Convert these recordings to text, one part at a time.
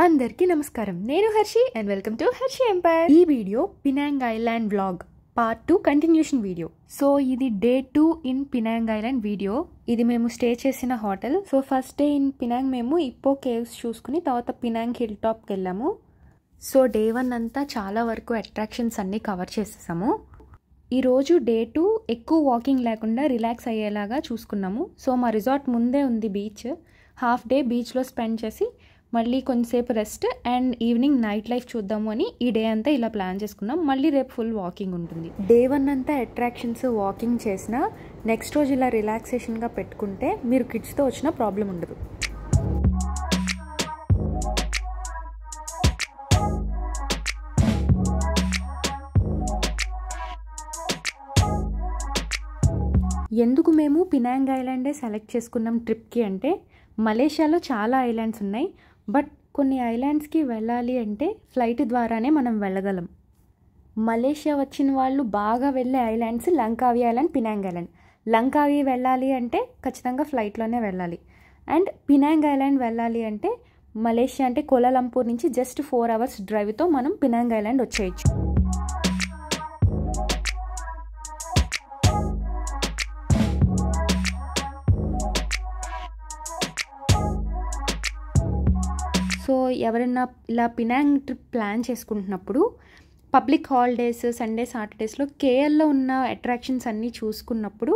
అందరికీ నమస్కారం. నేను Harshi and welcome to Harshi empire. ఈ video Penang island vlog part 2 continuation video. So ఇది day 2 in Penang island video. ఇది మేము స్టే చేసిన hotel. So first day in Penang మేము ఇప్పో కేవ్స్ చూసుకుని తర్వాత పినాంగ్ హిల్ టాప్కి వెళ్ళాము. సో డే 1 అంతా చాలా వరకు అట్రాక్షన్స్ అన్నీ కవర్ చేసేసాము. ఈరోజు డే 2 ఎక్కువ వాకింగ్ లేకుండా రిలాక్స్ అయ్యేలాగా చూసుకున్నాము. సో మా రిసార్ట్ ముందే ఉంది బీచ్. హాఫ్ డే బీచ్లో స్పెండ్ చేసి మళ్ళీ కొంచెంసేపు rest and evening night life చూద్దాము అని ఈ డే అంతా ఇలా ప్లాన్ చేసుకున్నాం. మళ్ళీ రేపు ఫుల్ వాకింగ్ ఉంటుంది. డే 1 అంతా అట్రాక్షన్స్ వాకింగ్ చేసిన నెక్స్ట్ రోజు ఇలా రిలాక్సేషన్గా పెట్టుకుంటే మీరు కిడ్స్తో వచ్చిన ప్రాబ్లం ఉండదు. ఎందుకు మేము పినాంగ్ ఐలాండే సెలెక్ట్ చేసుకున్నాం ట్రిప్కి అంటే, మలేషియాలో చాలా ఐలాండ్స్ ఉన్నాయి. బట్ కొన్ని ఐలాండ్స్కి వెళ్ళాలి అంటే ఫ్లైట్ ద్వారానే మనం వెళ్ళగలం. మలేషియా వచ్చిన వాళ్ళు బాగా వెళ్ళే islands Langkawi island, Penang island. Langkawi వెళ్ళాలి అంటే ఖచ్చితంగా ఫ్లైట్లోనే వెళ్ళాలి. అండ్ పినాంగ్ ఐలాండ్ వెళ్ళాలి అంటే మలేషియా అంటే కోలాలంపూర్ నుంచి జస్ట్ 4 hours డ్రైవ్తో మనం పినాంగ్ ఐలాండ్ వచ్చేయచ్చు. సో ఎవరైనా ఇలా పినాంగ్ ట్రిప్ ప్లాన్ చేసుకుంటున్నప్పుడు పబ్లిక్ హాలిడేస్, సండే, సాటర్డేస్లో కేఎల్లో ఉన్న అట్రాక్షన్స్ అన్నీ చూసుకున్నప్పుడు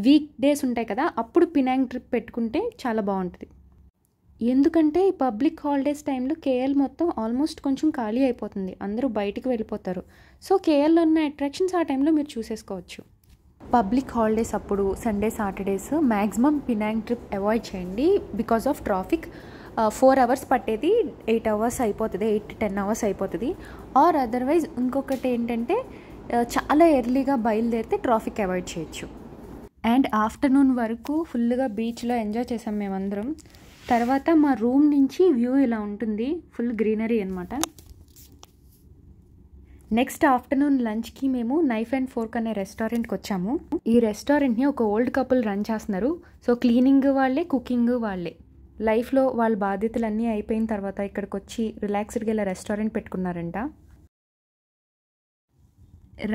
వీక్ డేస్ ఉంటాయి కదా, అప్పుడు పినాంగ్ ట్రిప్ పెట్టుకుంటే చాలా బాగుంటుంది. ఎందుకంటే ఈ పబ్లిక్ హాలిడేస్ టైంలో కేఎల్ మొత్తం ఆల్మోస్ట్ కొంచెం ఖాళీ అయిపోతుంది, అందరూ బయటికి వెళ్ళిపోతారు. సో కేఎల్లో ఉన్న అట్రాక్షన్స్ ఆ టైంలో మీరు చూసేసుకోవచ్చు. పబ్లిక్ హాలిడేస్ అప్పుడు Sunday, Saturdays maximum Penang trip avoid చేయండి బికాస్ ఆఫ్ ట్రాఫిక్. 4 hours పట్టేది 8 hours అయిపోతుంది, 8 to 10 hours అయిపోతుంది. ఆర్ అదర్వైజ్ ఇంకొకటి ఏంటంటే చాలా ఎర్లీగా బయలుదేరితే ట్రాఫిక్ అవాయిడ్ చేయొచ్చు. అండ్ ఆఫ్టర్నూన్ వరకు ఫుల్గా బీచ్లో ఎంజాయ్ చేసాం మేమందరం. తర్వాత మా రూమ్ నుంచి వ్యూ ఇలా ఉంటుంది, ఫుల్ గ్రీనరీ అనమాట. నెక్స్ట్ ఆఫ్టర్నూన్ లంచ్కి మేము నైఫ్ అండ్ ఫోర్క్ అనే రెస్టారెంట్కి వచ్చాము. ఈ రెస్టారెంట్ని ఒక ఓల్డ్ కపుల్ రన్ చేస్తున్నారు. సో క్లీనింగ్ వాళ్ళే, కుకింగ్ వాళ్ళే. లైఫ్లో వాళ్ళ బాధ్యతలన్నీ అయిపోయిన తర్వాత ఇక్కడికి వచ్చి రిలాక్స్డ్గా ఇలా రెస్టారెంట్ పెట్టుకున్నారంట.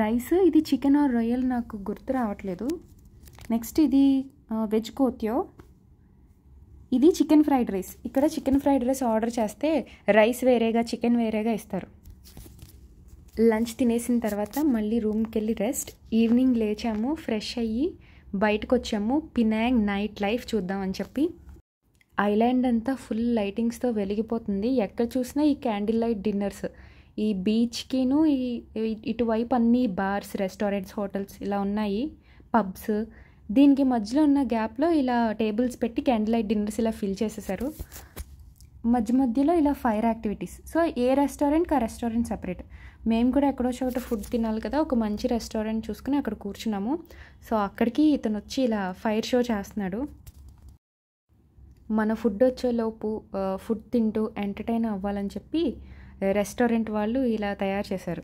రైస్ ఇది చికెన్ ఆర్ రొయ్యల్ నాకు గుర్తు రావట్లేదు. నెక్స్ట్ ఇది వెజ్ కోత్యో, ఇది చికెన్ ఫ్రైడ్ రైస్. ఇక్కడ చికెన్ ఫ్రైడ్ రైస్ ఆర్డర్ చేస్తే రైస్ వేరేగా, చికెన్ వేరేగా ఇస్తారు. లంచ్ తినేసిన తర్వాత మళ్ళీ రూమ్కి వెళ్ళి రెస్ట్. ఈవినింగ్ లేచాము, ఫ్రెష్ అయ్యి బయటకు వచ్చాము పినాంగ్ నైట్ లైఫ్ చూద్దామని చెప్పి. ఐలాండ్ అంతా ఫుల్ లైటింగ్స్తో వెలిగిపోతుంది. ఎక్కడ చూసినా ఈ క్యాండిల్ లైట్ డిన్నర్స్. ఈ బీచ్కిను ఇటువైపు అన్ని బార్స్, రెస్టారెంట్స్, హోటల్స్ ఇలా ఉన్నాయి, పబ్స్. దీనికి మధ్యలో ఉన్న గ్యాప్లో ఇలా టేబుల్స్ పెట్టి క్యాండిల్ లైట్ డిన్నర్స్ ఇలా ఫిల్ చేసేసారు. మధ్యలో ఇలా ఫైర్ యాక్టివిటీస్. సో ఏ రెస్టారెంట్కి ఆ రెస్టారెంట్ సపరేట్. మేము కూడా ఎక్కడో చోట ఫుడ్ తినాలి కదా, ఒక మంచి రెస్టారెంట్ చూసుకుని అక్కడ కూర్చున్నాము. సో అక్కడికి ఇతను వచ్చి ఇలా ఫైర్ షో చేస్తున్నాడు. మన ఫుడ్ వచ్చేలోపు ఫుడ్ తింటూ ఎంటర్టైన్ అవ్వాలని చెప్పి రెస్టారెంట్ వాళ్ళు ఇలా తయారు చేశారు.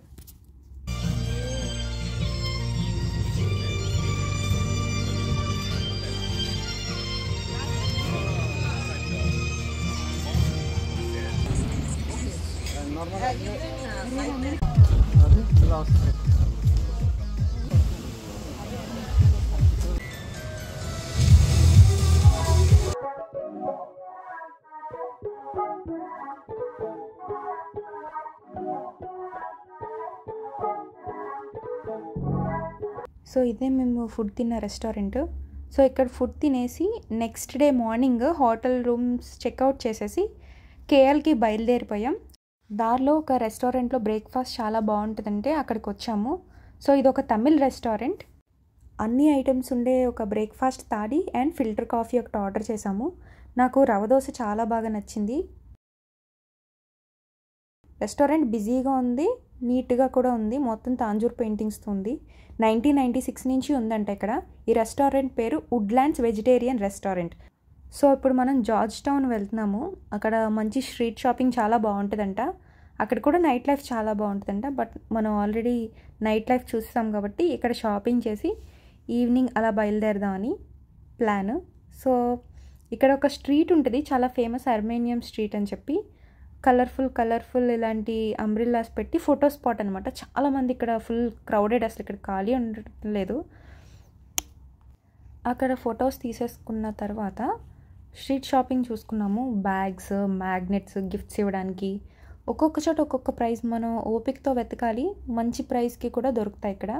సో ఇదే మేము ఫుడ్ తిన్న రెస్టారెంట్. సో ఇక్కడ ఫుడ్ తినేసి next day morning hotel rooms checkout చేసేసి కేఎల్కి బయలుదేరిపోయాం. దారిలో ఒక రెస్టారెంట్లో బ్రేక్ఫాస్ట్ చాలా బాగుంటుందంటే అక్కడికి వచ్చాము. సో ఇది ఒక తమిళ్ రెస్టారెంట్. అన్ని ఐటమ్స్ ఉండే ఒక బ్రేక్ఫాస్ట్ తాడి అండ్ ఫిల్టర్ కాఫీ ఒకటి ఆర్డర్ చేసాము. నాకు రవ దోశ చాలా బాగా నచ్చింది. రెస్టారెంట్ బిజీగా ఉంది, నీట్గా కూడా ఉంది, మొత్తం తాంజూర్ పెయింటింగ్స్తో ఉంది. 1996 నుంచి ఉందంట ఇక్కడ. ఈ రెస్టారెంట్ పేరు వుడ్లాండ్స్ వెజిటేరియన్ రెస్టారెంట్. సో ఇప్పుడు మనం జార్జ్ టౌన్ వెళ్తున్నాము. అక్కడ మంచి స్ట్రీట్ షాపింగ్ చాలా బాగుంటుందంట. అక్కడ కూడా నైట్ లైఫ్ చాలా బాగుంటుందంట. బట్ మనం ఆల్రెడీ నైట్ లైఫ్ చూస్తాం కాబట్టి ఇక్కడ షాపింగ్ చేసి ఈవినింగ్ అలా బయలుదేరదామని ప్లాన్. సో ఇక్కడ ఒక స్ట్రీట్ ఉంటుంది చాలా ఫేమస్, అర్మేనియం స్ట్రీట్ అని చెప్పి. కలర్ఫుల్ ఇలాంటి అంబ్రిల్లాస్ పెట్టి ఫోటో స్పాట్ అనమాట. చాలామంది ఇక్కడ ఫుల్ క్రౌడెడ్, అసలు ఇక్కడ ఖాళీ ఉండటం లేదు. అక్కడ ఫొటోస్ తీసేసుకున్న తర్వాత స్ట్రీట్ షాపింగ్ చూసుకున్నాము. బ్యాగ్స్, మ్యాగ్నెట్స్, గిఫ్ట్స్ ఇవ్వడానికి. ఒక్కొక్క చోట ఒక్కొక్క ప్రైస్, మనం ఓపికతో వెతకాలి. మంచి ప్రైస్కి కూడా దొరుకుతాయి ఇక్కడ.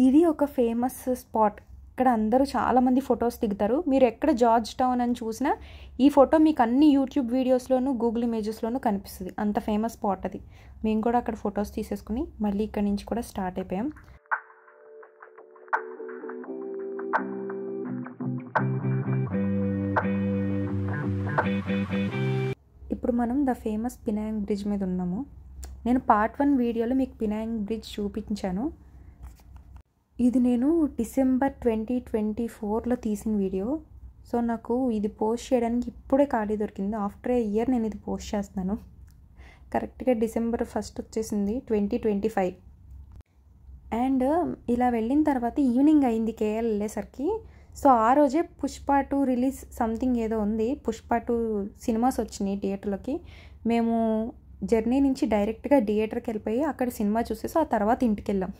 ఇది ఒక ఫేమస్ స్పాట్. ఇక్కడ అందరూ చాలామంది ఫొటోస్ దిగుతారు. మీరు ఎక్కడ జార్జ్ టౌన్ అని చూసినా ఈ ఫోటో మీకు అన్ని యూట్యూబ్ వీడియోస్లోనూ, గూగుల్ ఇమేజెస్లోనూ కనిపిస్తుంది. అంత ఫేమస్ స్పాట్ అది. మేము కూడా అక్కడ ఫొటోస్ తీసేసుకుని మళ్ళీ ఇక్కడ నుంచి కూడా స్టార్ట్ అయిపోయాం. ఇప్పుడు మనం ద ఫేమస్ పినాంగ్ బ్రిడ్జ్ మీద ఉన్నాము. నేను పార్ట్ 1 వీడియోలో మీకు పినాంగ్ బ్రిడ్జ్ చూపించాను. ఇది నేను డిసెంబర్ 2024లో తీసిన వీడియో. సో నాకు ఇది పోస్ట్ చేయడానికి ఇప్పుడే ఖాళీ దొరికింది. ఆఫ్టర్ ఏ ఇయర్ నేను ఇది పోస్ట్ చేస్తున్నాను. కరెక్ట్గా డిసెంబర్ 1 వచ్చేసింది 2025. అండ్ ఇలా వెళ్ళిన తర్వాత ఈవినింగ్ అయింది కేఎల్ వెళ్ళేసరికి. సో ఆ రోజే పుష్ప 2 రిలీజ్ సంథింగ్ ఏదో ఉంది. పుష్ప 2 సినిమాస్ వచ్చినాయి థియేటర్లోకి. మేము జర్నీ నుంచి డైరెక్ట్గా థియేటర్కి వెళ్ళిపోయి అక్కడ సినిమా చూసేసి ఆ తర్వాత ఇంటికి వెళ్ళాం.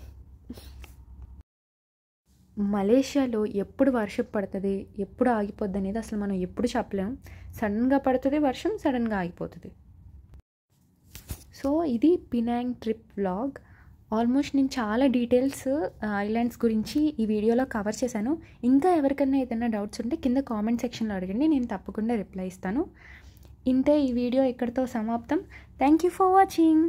మలేషియాలో ఎప్పుడు వర్షం పడుతుంది, ఎప్పుడు ఆగిపోద్ది అనేది అసలు మనం ఎప్పుడు చెప్పలేం. సడన్గా పడుతుంది వర్షం, సడన్గా ఆగిపోతుంది. సో ఇది పినాంగ్ ట్రిప్ వ్లాగ్. ఆల్మోస్ట్ నేను చాలా డీటెయిల్స్ ఐలాండ్స్ గురించి ఈ వీడియోలో కవర్ చేశాను. ఇంకా ఎవరికైనా ఏదైనా డౌట్స్ ఉంటే కింద కామెంట్ సెక్షన్లో అడగండి, నేను తప్పకుండా రిప్లై ఇస్తాను. ఇంతే, ఈ వీడియో ఇక్కడితో సమాప్తం. Thank you for watching.